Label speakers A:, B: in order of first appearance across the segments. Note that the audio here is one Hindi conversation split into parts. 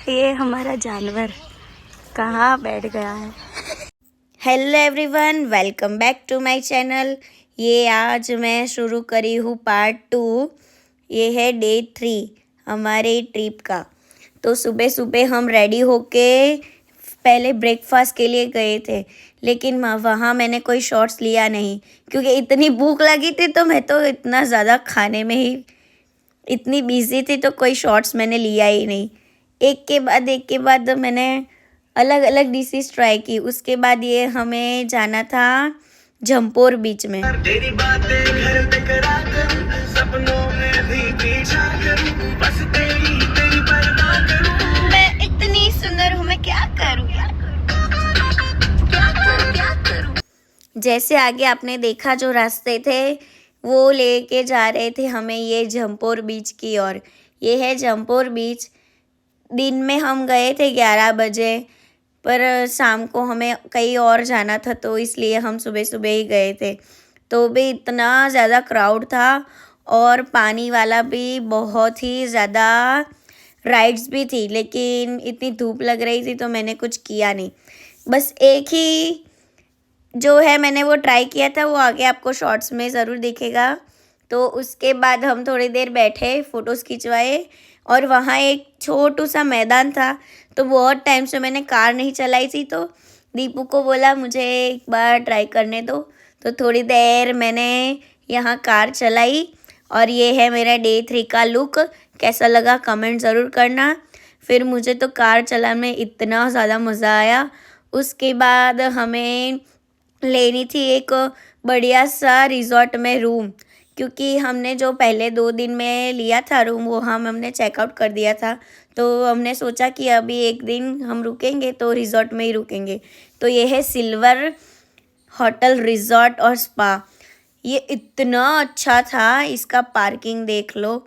A: ये हमारा जानवर कहाँ बैठ गया है। Hello everyone, welcome back to my channel. ये आज मैं शुरू करी हूँ पार्ट 2। ये है डे 3 हमारे ट्रिप का। तो सुबह सुबह हम रेडी होके पहले ब्रेकफास्ट के लिए गए थे, लेकिन वहाँ मैंने कोई शॉट्स लिया नहीं क्योंकि इतनी भूख लगी थी। तो मैं तो इतना ज़्यादा खाने में ही इतनी बिजी थी तो कोई शॉट्स मैंने लिया ही नहीं। एक के बाद मैंने अलग अलग डिशेस ट्राई की। उसके बाद ये हमें जाना था जमपोर बीच में। तेरी बातें घर पे करा करूं, सपनों में भी पीछा करूं, बस तेरी परवाह करूं। मैं इतनी सुंदर हूँ, मैं क्या करूं। जैसे आगे आपने देखा जो रास्ते थे वो लेके जा रहे थे हमें ये जमपोर बीच की ओर। ये है जमपोर बीच। दिन में हम गए थे 11 बजे, पर शाम को हमें कहीं और जाना था तो इसलिए हम सुबह सुबह ही गए थे। तो भी इतना ज़्यादा क्राउड था और पानी वाला भी बहुत ही ज़्यादा राइड्स भी थी, लेकिन इतनी धूप लग रही थी तो मैंने कुछ किया नहीं। बस एक ही जो है मैंने वो ट्राई किया था, वो आगे आपको शॉर्ट्स में ज़रूर दिखेगा। तो उसके बाद हम थोड़ी देर बैठे, फ़ोटोज़ खिंचवाए और वहाँ एक छोटू सा मैदान था। तो बहुत टाइम से मैंने कार नहीं चलाई थी तो दीपू को बोला मुझे एक बार ट्राई करने दो। तो थोड़ी देर मैंने यहाँ कार चलाई और ये है मेरा डे 3 का लुक। कैसा लगा कमेंट ज़रूर करना। फिर मुझे तो कार चलाने में इतना ज़्यादा मज़ा आया। उसके बाद हमें लेनी थी एक बढ़िया सा रिज़ॉर्ट में रूम, क्योंकि हमने जो पहले 2 दिन में लिया था रूम वो हमने चेकआउट कर दिया था। तो हमने सोचा कि अभी एक दिन हम रुकेंगे तो रिज़ॉर्ट में ही रुकेंगे। तो ये है सिल्वर होटल रिज़ॉर्ट और स्पा। ये इतना अच्छा था, इसका पार्किंग देख लो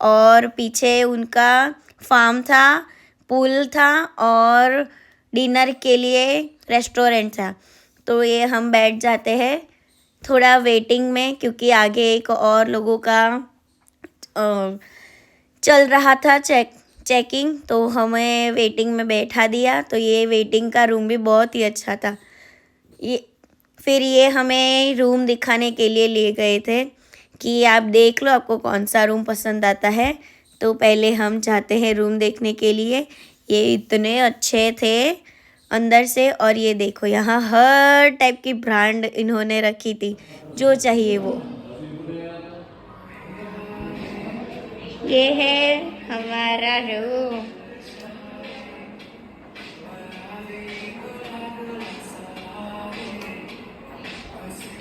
A: और पीछे उनका फार्म था, पूल था और डिनर के लिए रेस्टोरेंट था। तो ये हम बैठ जाते हैं थोड़ा वेटिंग में, क्योंकि आगे एक और लोगों का चल रहा था चेकिंग, तो हमें वेटिंग में बैठा दिया। तो ये वेटिंग का रूम भी बहुत ही अच्छा था। फिर ये हमें रूम दिखाने के लिए ले गए थे कि आप देख लो आपको कौन सा रूम पसंद आता है। तो पहले हम जाते हैं रूम देखने के लिए। ये इतने अच्छे थे अंदर से, और ये देखो यहाँ हर टाइप की ब्रांड इन्होंने रखी थी, जो चाहिए वो। ये है हमारा रूम।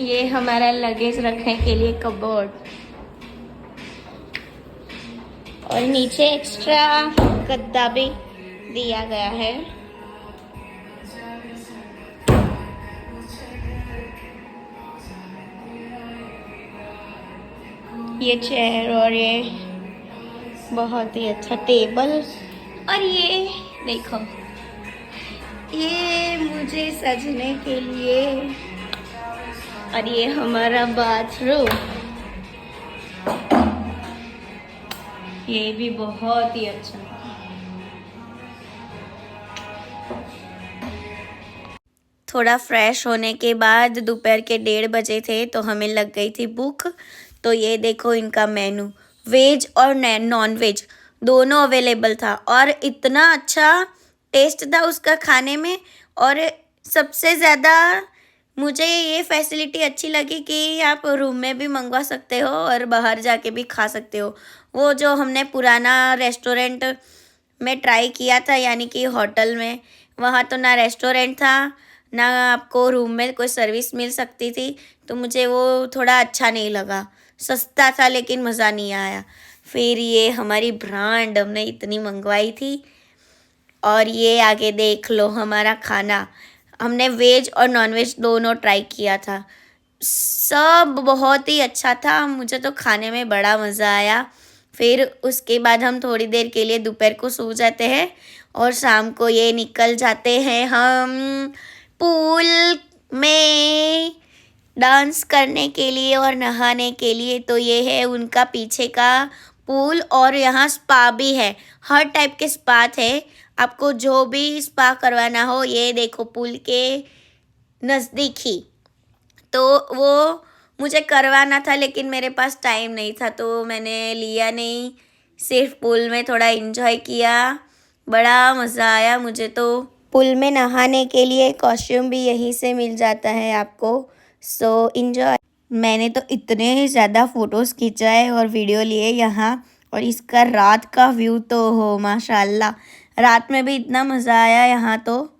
A: ये हमारा लगेज रखने के लिए कबोर्ड, और नीचे एक्स्ट्रा गद्दा भी दिया गया है। ये चेयर और ये बहुत ही अच्छा टेबल, और ये देखो ये मुझे सजने के लिए, और ये हमारा बाथरूम, ये भी बहुत ही अच्छा। थोड़ा फ्रेश होने के बाद दोपहर के 1:30 बजे थे तो हमें लग गई थी भूख। तो ये देखो इनका मेनू, वेज और नॉन वेज दोनों अवेलेबल था और इतना अच्छा टेस्ट था उसका खाने में। और सबसे ज़्यादा मुझे ये फैसिलिटी अच्छी लगी कि आप रूम में भी मंगवा सकते हो और बाहर जाके भी खा सकते हो। वो जो हमने पुराना रेस्टोरेंट में ट्राई किया था, यानी कि होटल में, वहाँ तो ना रेस्टोरेंट था ना आपको रूम में कोई सर्विस मिल सकती थी। तो मुझे वो थोड़ा अच्छा नहीं लगा। सस्ता था लेकिन मज़ा नहीं आया। फिर ये हमारी ब्रांड हमने इतनी मंगवाई थी, और ये आगे देख लो हमारा खाना। हमने वेज और नॉन वेज दोनों ट्राई किया था, सब बहुत ही अच्छा था। मुझे तो खाने में बड़ा मज़ा आया। फिर उसके बाद हम थोड़ी देर के लिए दोपहर को सो जाते हैं और शाम को ये निकल जाते हैं हम पूल में डांस करने के लिए और नहाने के लिए। तो ये है उनका पीछे का पूल, और यहाँ स्पा भी है, हर टाइप के स्पा थे। आपको जो भी स्पा करवाना हो, ये देखो पुल के नज़दीक ही। तो वो मुझे करवाना था लेकिन मेरे पास टाइम नहीं था तो मैंने लिया नहीं, सिर्फ पुल में थोड़ा एंजॉय किया। बड़ा मज़ा आया मुझे तो। पुल में नहाने के लिए कॉस्ट्यूम भी यहीं से मिल जाता है आपको, सो एंजॉय। मैंने तो इतने ज़्यादा फ़ोटोज़ खिंचाए और वीडियो लिए यहाँ, और इसका रात का व्यू तो हो माशाल्लाह, रात में भी इतना मज़ा आया यहाँ तो।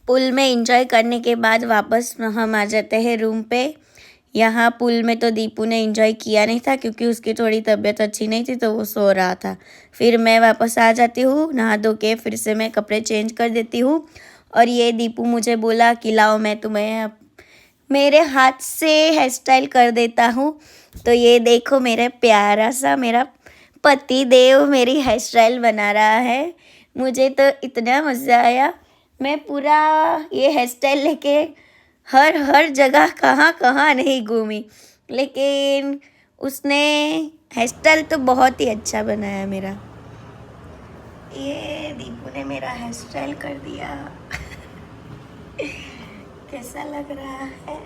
A: पुल में एंजॉय करने के बाद वापस हम आ जाते हैं रूम पे। यहाँ पुल में तो दीपू ने एंजॉय किया नहीं था क्योंकि उसकी थोड़ी तबीयत अच्छी नहीं थी तो वो सो रहा था। फिर मैं वापस आ जाती हूँ नहा धो के, फिर से मैं कपड़े चेंज कर देती हूँ। और ये दीपू मुझे बोला कि लाओ मैं तुम्हें मेरे हाथ से हेयर स्टाइल कर देता हूँ। तो ये देखो मेरा प्यारा सा मेरा पति देव मेरी हेयर स्टाइल बना रहा है। मुझे तो इतना मज़ा आया, मैं पूरा ये हेयर स्टाइल लेके हर जगह कहाँ कहाँ नहीं घूमी, लेकिन उसने हेयर स्टाइल तो बहुत ही अच्छा बनाया मेरा। ये दीपू ने मेरा हेयर स्टाइल कर दिया। कैसा लग रहा है?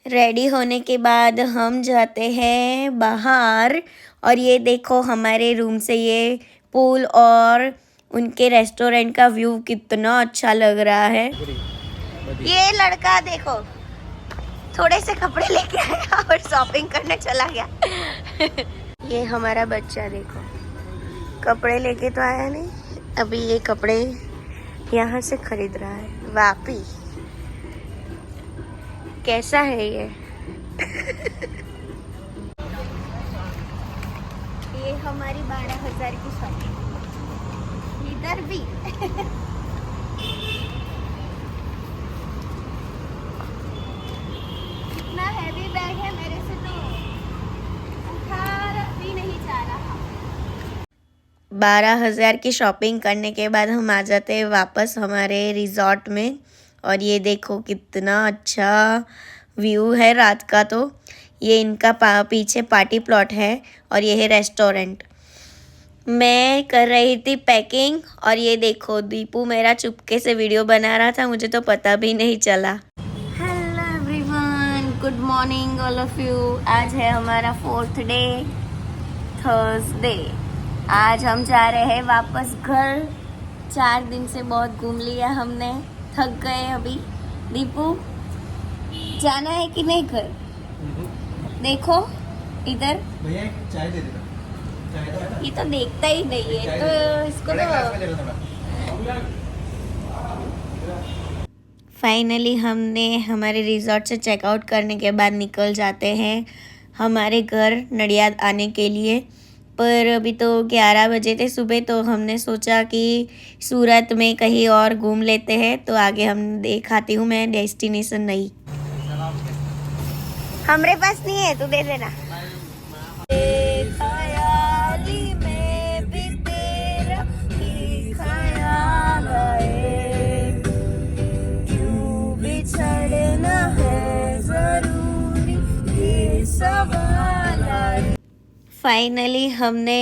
A: रेडी होने के बाद हम जाते हैं बाहर, और ये देखो हमारे रूम से ये पूल और उनके रेस्टोरेंट का व्यू कितना अच्छा लग रहा है। ये लड़का देखो थोड़े से कपड़े लेके आया और शॉपिंग करने चला गया। ये हमारा बच्चा देखो कपड़े लेके तो आया नहीं, अभी ये कपड़े यहाँ से खरीद रहा है वापी। कैसा है ये? ये हमारी 12,000 की शॉपिंग इधर भी। इतना हैवी बैग है मेरे से तो उठा भी नहीं जा रहा। 12,000 की शॉपिंग करने के बाद हम आ जाते हैं वापस हमारे रिजॉर्ट में, और ये देखो कितना अच्छा व्यू है रात का। तो ये इनका पीछे पार्टी प्लॉट है और ये है रेस्टोरेंट। मैं कर रही थी पैकिंग और ये देखो दीपू मेरा चुपके से वीडियो बना रहा था, मुझे तो पता भी नहीं चला। Hello everyone, good morning all of you. आज है हमारा 4th डे, थर्सडे। आज हम जा रहे हैं वापस घर। 4 दिन से बहुत घूम लिया हमने, थक गए अभी। दीपू जाना है कि नहीं घर? देखो इधर
B: भैया चाय दे देना।
A: ये तो देखता ही नहीं है तो इसको तो। फाइनली हमने हमारे रिजॉर्ट से चेकआउट करने के बाद निकल जाते हैं हमारे घर नडियाद आने के लिए। पर अभी तो 11 बजे थे सुबह, तो हमने सोचा कि सूरत में कहीं और घूम लेते हैं। तो आगे हम दिखाती हूँ मैं डेस्टिनेशन। नहीं हमारे पास नहीं है, तू दे देना। ख्याली में भी तेरा ही ख्याल आए, क्यों बिछड़ना है जरूरी ये सवाल आए। फाइनली हमने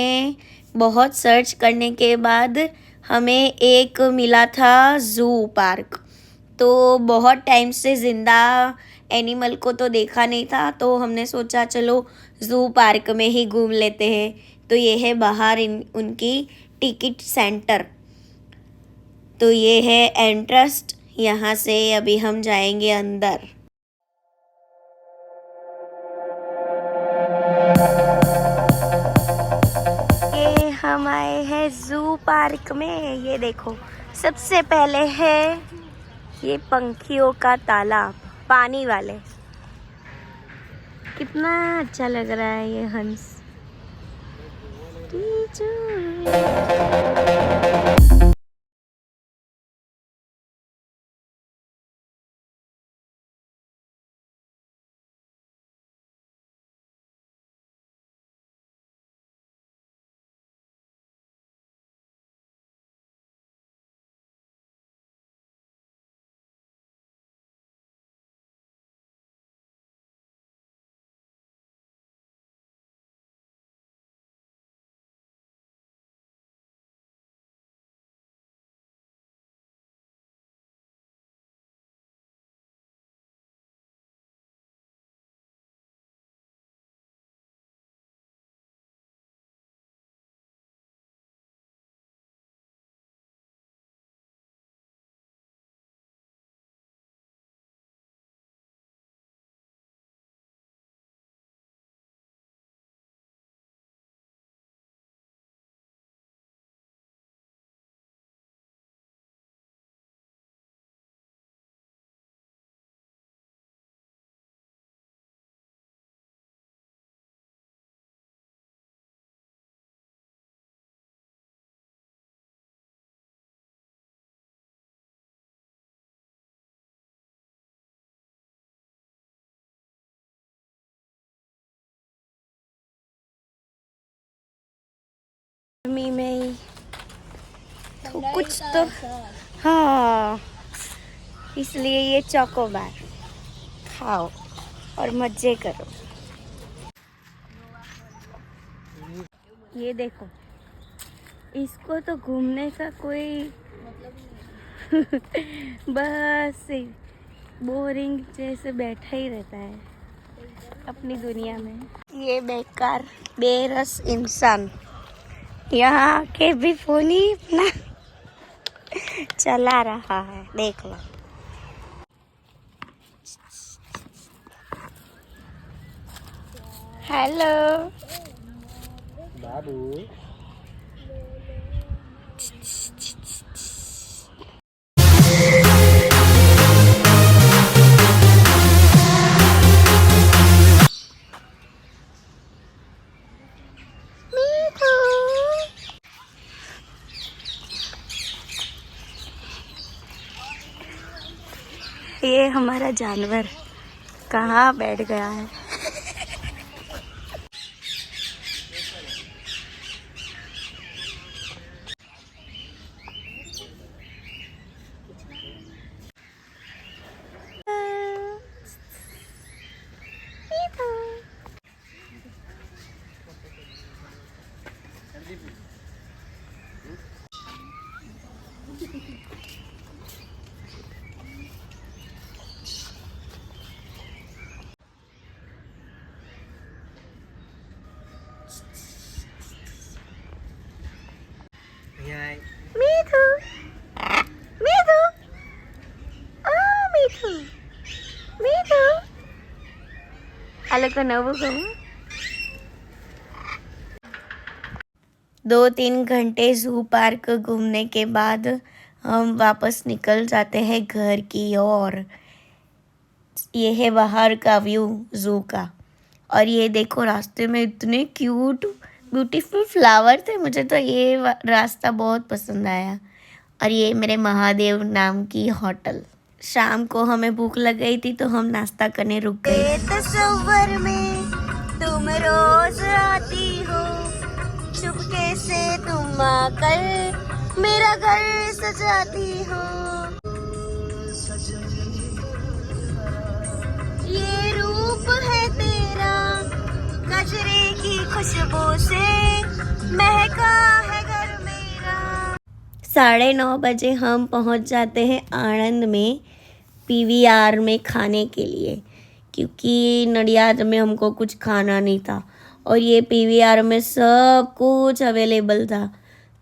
A: बहुत सर्च करने के बाद हमें एक मिला था ज़ू पार्क। तो बहुत टाइम से ज़िंदा एनिमल को तो देखा नहीं था, तो हमने सोचा चलो ज़ू पार्क में ही घूम लेते हैं। तो ये है बाहर उनकी टिकट सेंटर। तो ये है एंट्रेंस, यहाँ से अभी हम जाएंगे अंदर। ये हम आए हैं ज़ू पार्क में। ये देखो सबसे पहले है ये पंखियों का तालाब, पानी वाले। कितना अच्छा लग रहा है ये हंस। कुछ तो हाँ, इसलिए ये चॉकोबार खाओ और मजे करो। ये देखो, इसको तो घूमने का कोई बस बोरिंग जैसे बैठा ही रहता है अपनी दुनिया में। ये बेकार बेरस इंसान यहाँ के भी फोन ही अपना चला रहा है, देख लो। हेलो बाबू। ये हमारा जानवर कहाँ बैठ गया है। मीठू मीठू मीठू मीठू अलग नव्वू कहूँ। 2-3 घंटे जू पार्क घूमने के बाद हम वापस निकल जाते हैं घर की ओर। ये है बाहर का व्यू जू का, और ये देखो रास्ते में इतने क्यूट ब्यूटीफुल फ्लावर थे, मुझे तो ये रास्ता बहुत पसंद आया। और ये मेरे महादेव नाम की होटल। शाम को हमें भूख लग गई थी तो हम नाश्ता करने रुक गए। तस्वर में तुम रोज आती हो, चुपके से तुम आकर मेरा घर सजाती हो। ये रूप है तेरा गजरे की खुशबू से महका है घर मेरा। 9:30 बजे हम पहुंच जाते हैं आणंद में पीवीआर में खाने के लिए, क्योंकि नडियाद में हमको कुछ खाना नहीं था और ये पीवीआर में सब कुछ अवेलेबल था।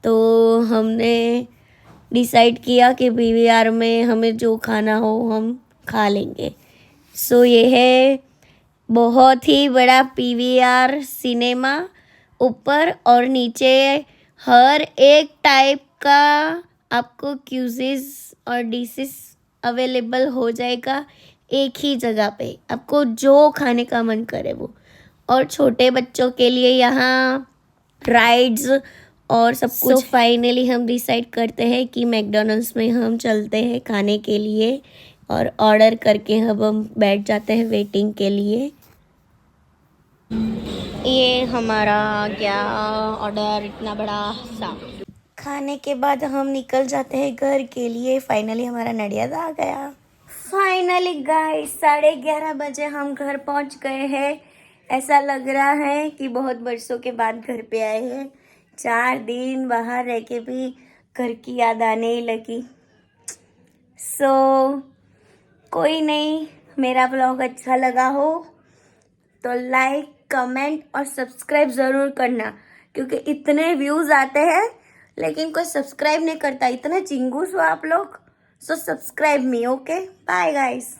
A: तो हमने डिसाइड किया कि पीवीआर में हमें जो खाना हो हम खा लेंगे। सो ये है बहुत ही बड़ा पीवीआर सिनेमा, ऊपर और नीचे हर एक टाइप का आपको क्यूजीज और डिशेस अवेलेबल हो जाएगा एक ही जगह पे, आपको जो खाने का मन करे वो। और छोटे बच्चों के लिए यहाँ राइड्स और सब कुछ। So फाइनली हम डिसाइड करते हैं कि मैकडॉनल्ड्स में हम चलते हैं खाने के लिए और ऑर्डर करके हम बैठ जाते हैं वेटिंग के लिए। ये हमारा क्या ऑर्डर इतना बड़ा सा। खाने के बाद हम निकल जाते हैं घर के लिए। फाइनली हमारा नडियाद आ गया। फाइनली गाइस 11:30 बजे हम घर पहुंच गए हैं। ऐसा लग रहा है कि बहुत बरसों के बाद घर पे आए हैं। 4 दिन बाहर रह के भी घर की याद आने ही लगी। कोई नहीं, मेरा ब्लॉग अच्छा लगा हो तो लाइक कमेंट और सब्सक्राइब ज़रूर करना, क्योंकि इतने व्यूज़ आते हैं लेकिन कोई सब्सक्राइब नहीं करता। इतने चिंगूस हो आप लोग। So subscribe me, okay. Bye guys.